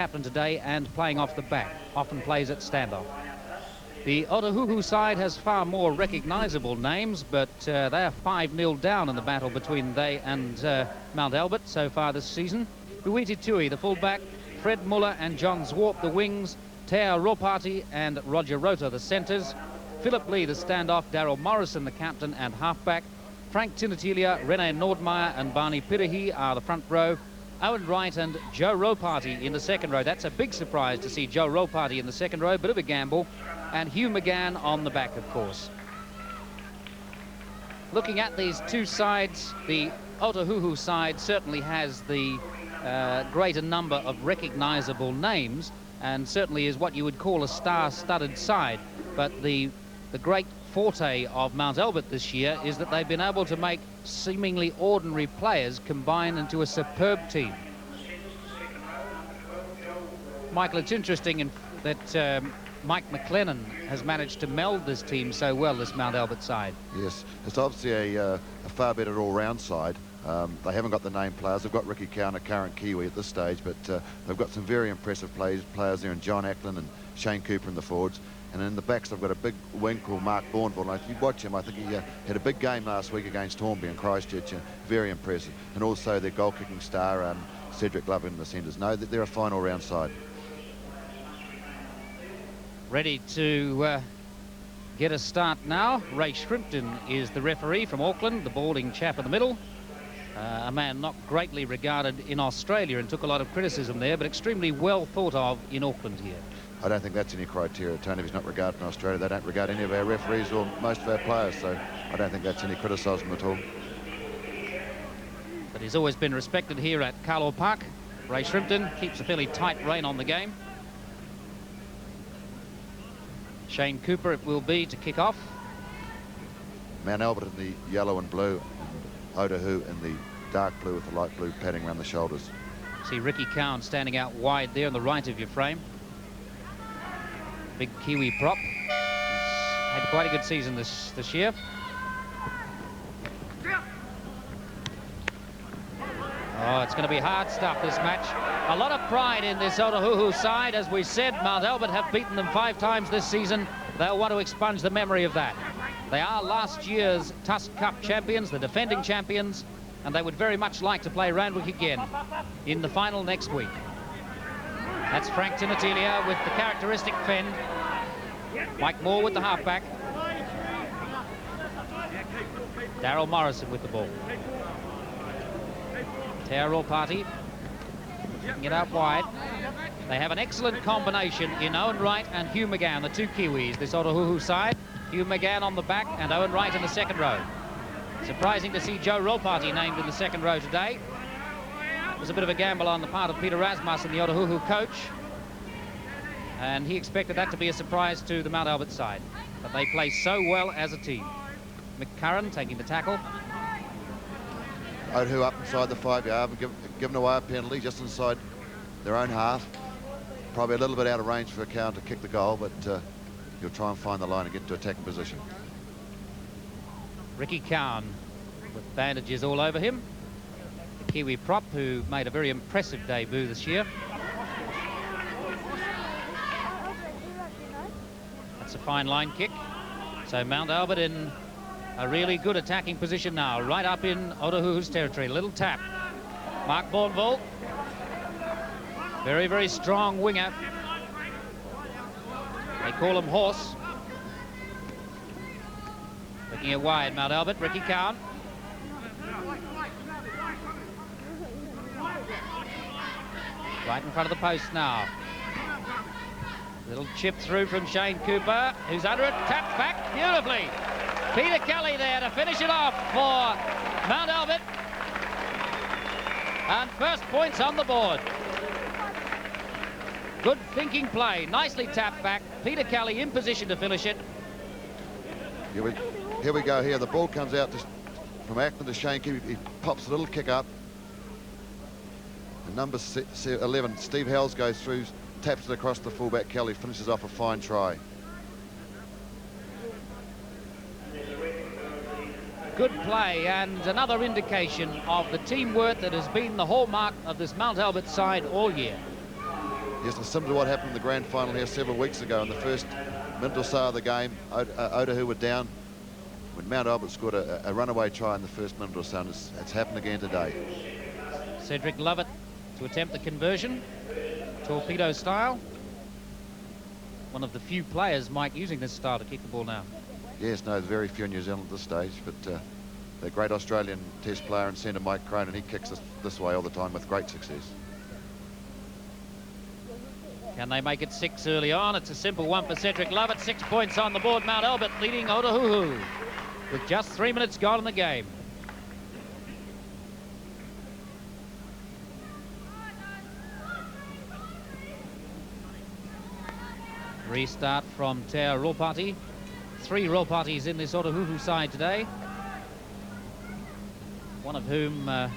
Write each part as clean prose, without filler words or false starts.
captain today and playing off the back, often plays at standoff. The Otahuhu side has far more recognisable names, but they're 5-0 down in the battle between they and Mount Albert so far this season. Huiti Tui, the fullback, Fred Muller and John Zwarp, the wings, Teo Ropati and Roger Rota, the centres, Philip Lee, the standoff, Daryl Morrison, the captain and halfback, Frank Tinatilia, Rene Nordmeyer and Barney Pirahi are the front row, Owen Wright and Joe Ropati in the second row. That's a big surprise to see Joe Ropati in the second row, bit of a gamble, and Hugh McGann on the back, of course. Looking at these two sides, the Otahuhu side certainly has the greater number of recognisable names and certainly is what you would call a star-studded side. But the great forte of Mount Albert this year is that they've been able to make seemingly ordinary players combine into a superb team. Michael, it's interesting that Mike McLennan has managed to meld this team so well, this Mount Albert side. Yes, it's obviously a far better all-round side. They haven't got the name players. They've got Ricky Cowan, a current Kiwi at this stage, but they've got some very impressive players there, and John Ackland and Shane Cooper in the forwards. And in the backs, they've got a big wing called Mark Bourneville. And if you watch him, I think he had a big game last week against Hornby and Christchurch. Very impressive. And also their goal-kicking star, Cedric Love in the centres. No, they're a fine all-round side. Ready to get a start now. Ray Shrimpton is the referee from Auckland, the balding chap in the middle. A man not greatly regarded in Australia and took a lot of criticism there, but extremely well thought of in Auckland here. I don't think that's any criteria, Tony. If he's not regarded in Australia, they don't regard any of our referees or most of our players, so I don't think that's any criticism at all. But he's always been respected here at Carlaw Park. Ray Shrimpton keeps a fairly tight rein on the game. Shane Cooper it will be to kick off. Mount Albert in the yellow and blue, and Otahuhu in the dark blue with the light blue padding around the shoulders. See Ricky Cowan standing out wide there on the right of your frame. Big Kiwi prop. He's had quite a good season this year. Oh, it's going to be hard stuff, this match. A lot of pride in this Otahuhu side. As we said, Mount Albert have beaten them 5 times this season. They'll want to expunge the memory of that. They are last year's Tusk Cup champions, the defending champions, and they would very much like to play Randwick again in the final next week. That's Frank Tinatilia with the characteristic fend. Mike Moore with the halfback. Daryl Morrison with the ball. Teo Ropati kicking it out wide. They have an excellent combination in Owen Wright and Hugh McGann, the two Kiwis, this Otahuhu side. Hugh McGann on the back and Owen Wright in the second row. Surprising to see Joe Ropati named in the second row today. It was a bit of a gamble on the part of Peter Rasmussen, the Otahuhu coach, and he expected that to be a surprise to the Mount Albert side. But they play so well as a team. McCurran taking the tackle. Otahuhu up inside the 5-yard, given away a penalty just inside their own half. Probably a little bit out of range for a Cowan to kick the goal, but you'll try and find the line and get to attacking position. Ricky Cowan with bandages all over him. The Kiwi prop who made a very impressive debut this year. That's a fine line kick. So Mount Albert in a really good attacking position now, right up in Otahuhu's territory. Little tap. Mark Bourneville. Very, very strong winger. They call him Horse. Looking it wide, Mount Albert. Ricky Cowan. Right in front of the post now. Little chip through from Shane Cooper, who's under it. Tapped back beautifully. Peter Kelly there to finish it off for Mount Albert. And first points on the board. Good thinking play. Nicely tapped back. Peter Kelly in position to finish it. Here we go here. The ball comes out from Ackland to Shane Cooper. He pops a little kick up. And number 11, Steve Hells, goes through, taps it across the fullback. Kelly finishes off a fine try. Good play and another indication of the teamwork that has been the hallmark of this Mount Albert side all year. Yes, it's similar to what happened in the grand final here several weeks ago. In the first minute or so of the game, Otahuhu were down when Mount Albert scored a runaway try in the first minute or so, and it's happened again today. Cedric Lovett to attempt the conversion, torpedo style. One of the few players, Mike, using this style to kick the ball now. Yes, no, there's very few in New Zealand at this stage, but the great Australian test player and centre Mike Cronin, he kicks this way all the time with great success. Can they make it 6 early on? It's a simple one for Cedric Lovett. 6 points on the board. Mount Albert leading Otahuhu with just 3 minutes gone in the game. Restart from Te Ropati. 3 Ropatis in this Otahuhu side today, one of whom was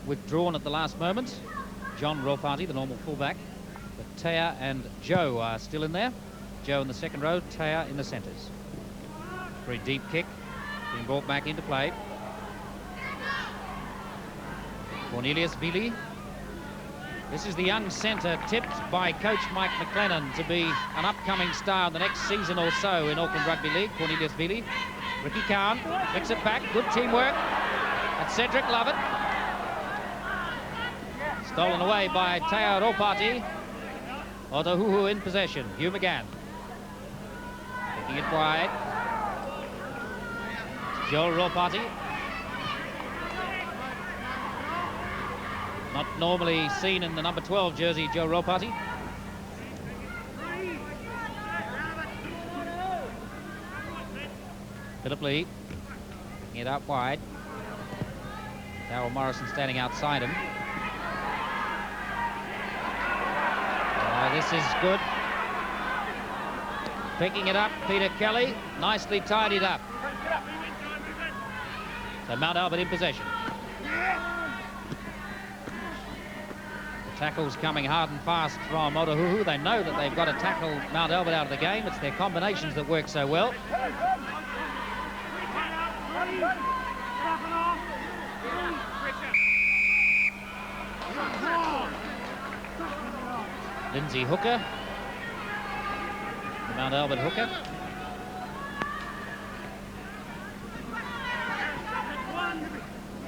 withdrawn at the last moment. John Ropati, the normal fullback. But Tea and Joe are still in there. Joe in the second row, Tea in the centres. Very deep kick, being brought back into play. Cornelius Vili. This is the young centre tipped by coach Mike McLennan to be an upcoming star in the next season or so in Auckland Rugby League. Cornelius Vili. Ricky Khan picks it back. Good teamwork. That's Cedric Lovett. Stolen away by Te Ropati. Otahuhu in possession. Hugh McGann. Taking it wide. Joel Ropati. Not normally seen in the number 12 jersey, Joe Ropati. Philip Lee. Taking it out wide. Darryl Morrison standing outside him. This is good. Picking it up, Peter Kelly. Nicely tidied up. So Mount Albert in possession. The tackle's coming hard and fast from Otahuhu. They know that they've got to tackle Mount Albert out of the game. It's their combinations that work so well. Lindsay Hooker, the Mount Albert hooker.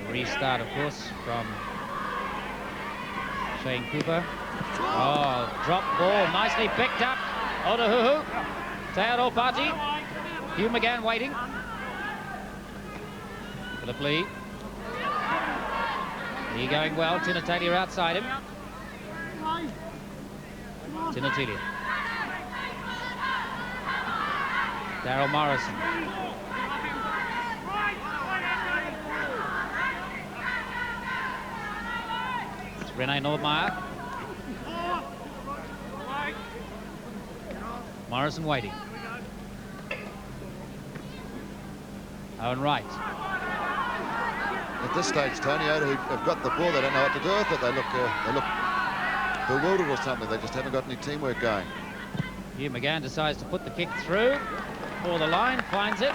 A restart, of course, from Shane Cooper. Oh, drop ball, nicely picked up. Otahuhu, Te Ropati, Hugh McGann waiting. Philip Lee. Lee going well, Tinatalia outside him. Tinatalia. Darryl Morrison. It's Rene Nordmeyer. Morrison waiting. Owen Wright. At this stage, Tony, Otahuhu have got the ball. They don't know what to do with it. They look bewildered or something. They just haven't got any teamwork going. Hugh McGann decides to put the kick through for the line, finds it,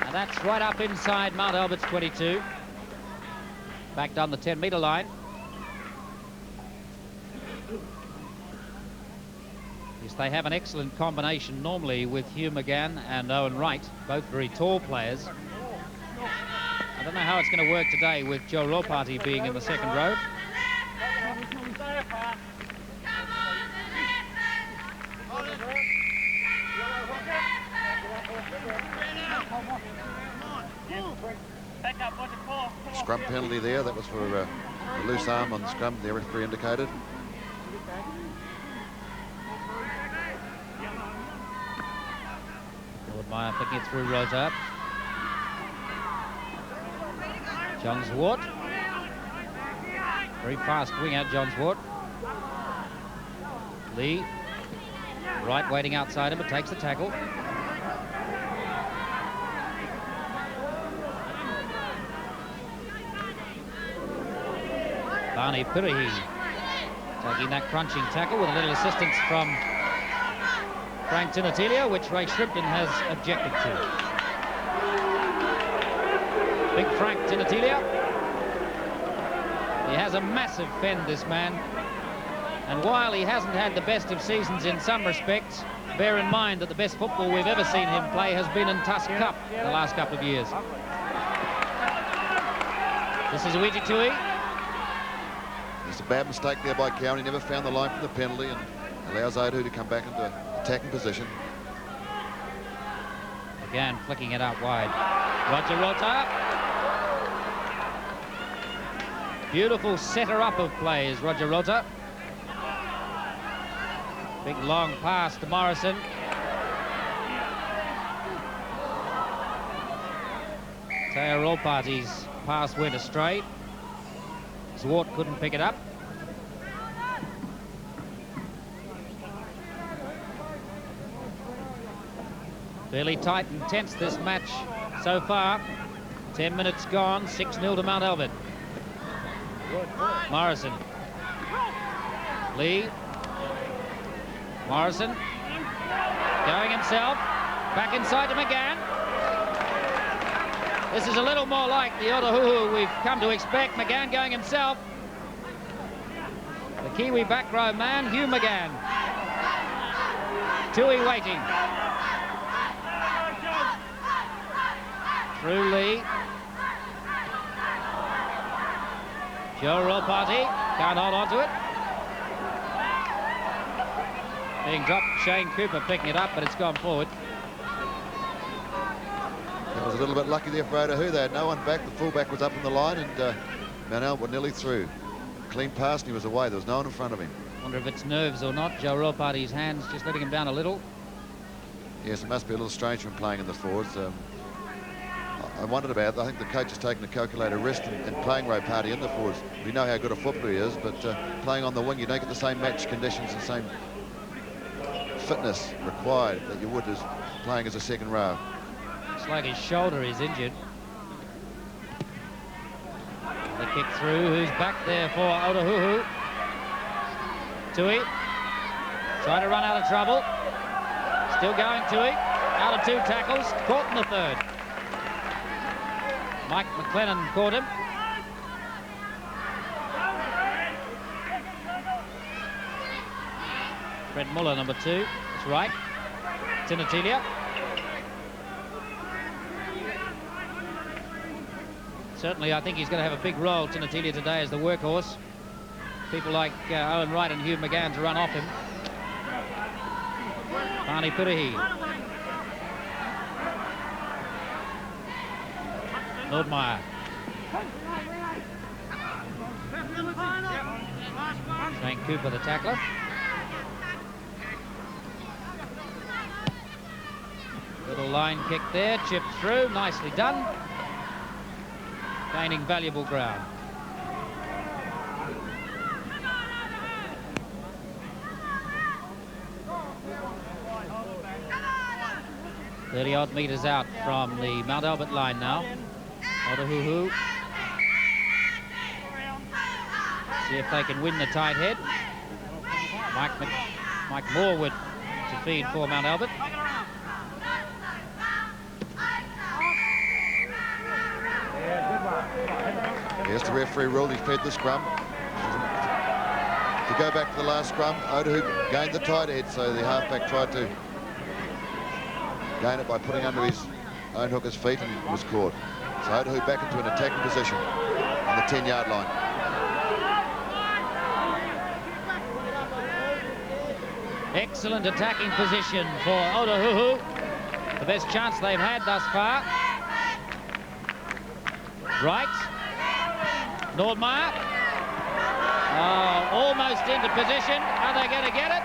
and that's right up inside Mount Albert's 22, back down the 10-metre line. Yes, they have an excellent combination normally with Hugh McGann and Owen Wright, both very tall players. I don't know how it's going to work today with Joe Ropati being in the second row. Scrum penalty there. That was for a loose arm on the scrum, the referee indicated. Meyer picking it through Rosa. John Zwart. Very fast winger, John Zwart. Lee. Wright waiting outside him, but takes the tackle. Barney Pirihi taking that crunching tackle with a little assistance from Frank Tinatalia, which Ray Shrimpton has objected to. Big Frank Tinatalia. He has a massive fend, this man. And while he hasn't had the best of seasons in some respects, bear in mind that the best football we've ever seen him play has been in Tusk Cup in the last couple of years. This is Uiji Tui. It's a bad mistake there by Cowan. He never found the line for the penalty and allows Otahuhu to come back into attacking position. Again, flicking it out wide. Roger Rota. Beautiful setter-up of play is Roger Rota. Big long pass to Morrison. Teo Rolparty's pass went astray. Zwart couldn't pick it up. Fairly tight and tense this match so far. 10 minutes gone, 6-0 to Mount Albert. Morrison. Lee. Morrison. Going himself. Back inside to McGann. This is a little more like the Otahuhu we've come to expect. McGann going himself. The Kiwi back row man, Hugh McGann. Tui waiting. Through Lee. Joe Rolparty can't hold on to it. Being dropped, Shane Cooper picking it up, but it's gone forward. That was a little bit lucky there for Otahuhu. They had no one back. The fullback was up in the line, and Mount Albert were nearly through. Clean pass, and he was away. There was no one in front of him. Wonder if it's nerves or not. Joe Rolparty's hands just letting him down a little. Yes, it must be a little strange from playing in the forwards. I wondered about it. I think the coach has taken a calculated risk in playing Rolparty in the forwards. We know how good a footballer he is, but playing on the wing, you don't get the same match conditions and same fitness required that you would as playing as a second row. It's like his shoulder is injured. The kick through. Who's back there for Otahuhu? Tui. Trying to run out of trouble. Still going Tui. Out of 2 tackles. Caught in the 3rd. Mike McLennan caught him. Fred Muller, number 2. That's right. Tinatilia. Certainly, I think he's going to have a big role, Tinatilia, today as the workhorse. People like Owen Wright and Hugh McGann to run off him. Barney Purahi. Nordmeyer. Shane Cooper, the tackler. Little line kick there, chipped through, nicely done. Gaining valuable ground. "30-odd metres out from the Mount Albert line now. Otahuhu. See if they can win the tight head. Mike Morwood to feed for Mount Albert. Yes, the referee ruled he fed the scrum. To go back to the last scrum, Otahuhu gained the tight head, so the halfback tried to gain it by putting under his own hooker's feet and was caught. So Otahuhu back into an attacking position on the 10-yard line. Excellent attacking position for Otahuhu. The best chance they've had thus far. Right. Nordmeyer. Almost into position. Are they going to get it?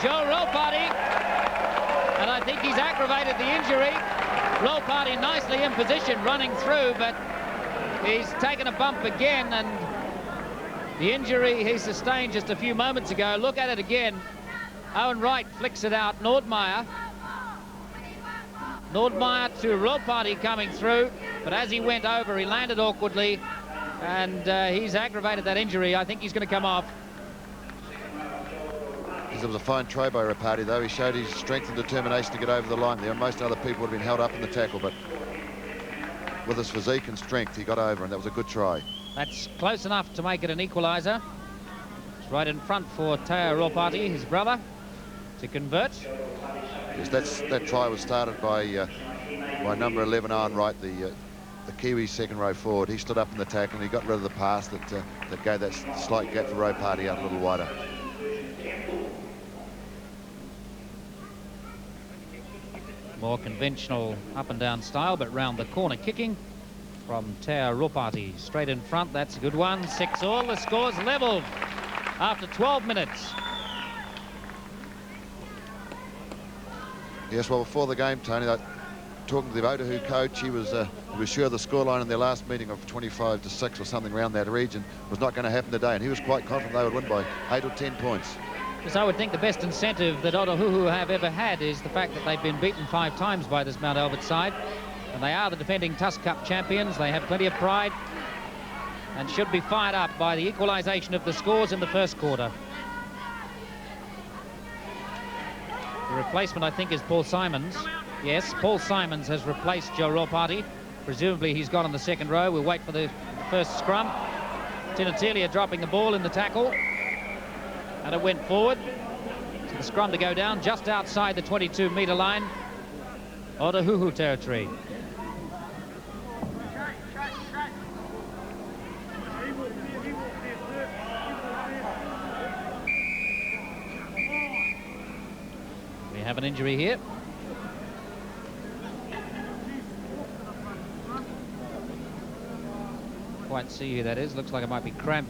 Joe Rolparty. And I think he's aggravated the injury. Rolparty nicely in position, running through, but he's taken a bump again, and the injury he sustained just a few moments ago. Look at it again. Owen Wright flicks it out. Nordmeyer to Rolparty coming through, but as he went over, he landed awkwardly, and he's aggravated that injury. I think he's going to come off. It was a fine try by Rolparty, though. He showed his strength and determination to get over the line there. Most other people would have been held up in the tackle, but with his physique and strength, he got over, and that was a good try. That's close enough to make it an equaliser. It's right in front for Teo Ropati, his brother, to convert. Yes, that try was started by number 11, Aaron Wright, the Kiwi second row forward. He stood up in the tackle and he got rid of the pass that gave that slight gap for Ropati out a little wider. More conventional up and down style, but round the corner kicking from Teo Ropati. Straight in front, that's a good one. 6-all, the score's levelled after 12 minutes. Yes, well, before the game, Tony, talking to the Otahuhu coach, he was sure the scoreline in their last meeting of 25-6 or something around that region was not going to happen today, and he was quite confident they would win by 8 or 10 points. Because I would think the best incentive that Otahuhu have ever had is the fact that they've been beaten 5 times by this Mount Albert side, and they are the defending Tusk Cup champions. They have plenty of pride and should be fired up by the equalisation of the scores in the first quarter. The replacement, I think, is Paul Simons. Yes, Paul Simons has replaced Joe Ropati. Presumably he's gone in the second row. We'll wait for the first scrum. Tinatilia dropping the ball in the tackle. And it went forward. So the scrum to go down just outside the 22-metre line. Otahuhu territory. We have an injury here. Quite see who that is. Looks like it might be cramp.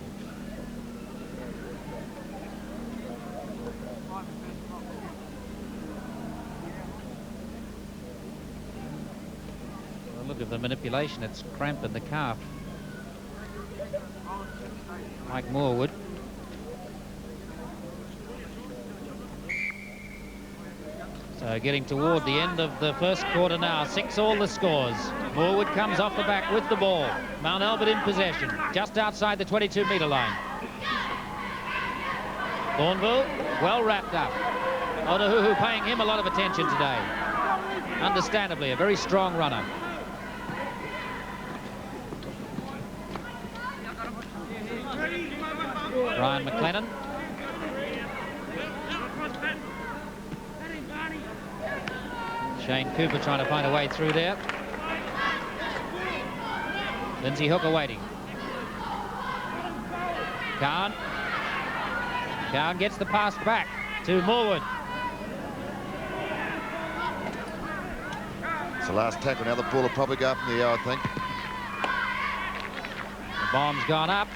Look at the manipulation. It's cramp in the calf. Mike Moore. So getting toward the end of the first quarter now. 6-all the scores. Moorwood comes off the back with the ball. Mount Albert in possession, just outside the 22-metre line. Thornville, well wrapped up. Otahuhu paying him a lot of attention today. Understandably, a very strong runner. Brian McLennan. Shane Cooper trying to find a way through there. Lindsay Hooker waiting. Cowan gets the pass back to Moorwood. It's the last tackle. Now the ball will probably go up in the air, I think. The bomb's gone up.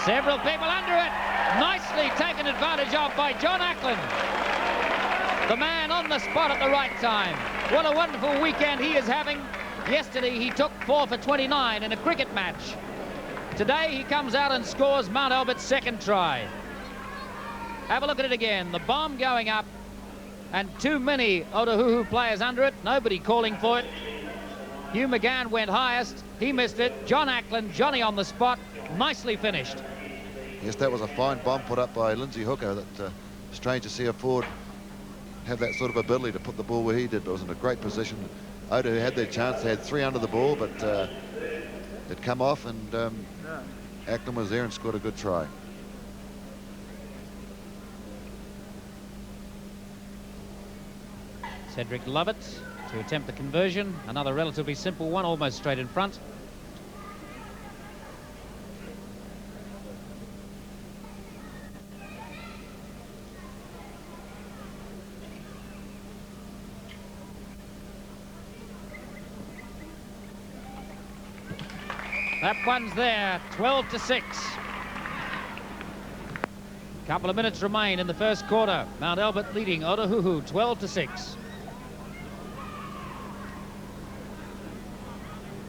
Several people under it. Nicely taken advantage of by John Ackland. The man on the spot at the right time. What a wonderful weekend he is having. Yesterday he took 4 for 29 in a cricket match. Today he comes out and scores Mount Albert's second try. Have a look at it again. The bomb going up and too many Otahuhu players under it. Nobody calling for it. Hugh McGann went highest. He missed it. John Ackland, Johnny on the spot. Nicely finished. Yes, that was a fine bomb put up by Lindsay Hooker. That strange to see a forward have that sort of ability to put the ball where he did. It was in a great position. Otahuhu had their chance. They had 3 under the ball, but it come off, and Ackland was there and scored a good try. Cedric Lovett to attempt the conversion. Another relatively simple one, almost straight in front. That one's there, 12-6. Couple of minutes remain in the first quarter. Mount Albert leading Otahuhu 12-6.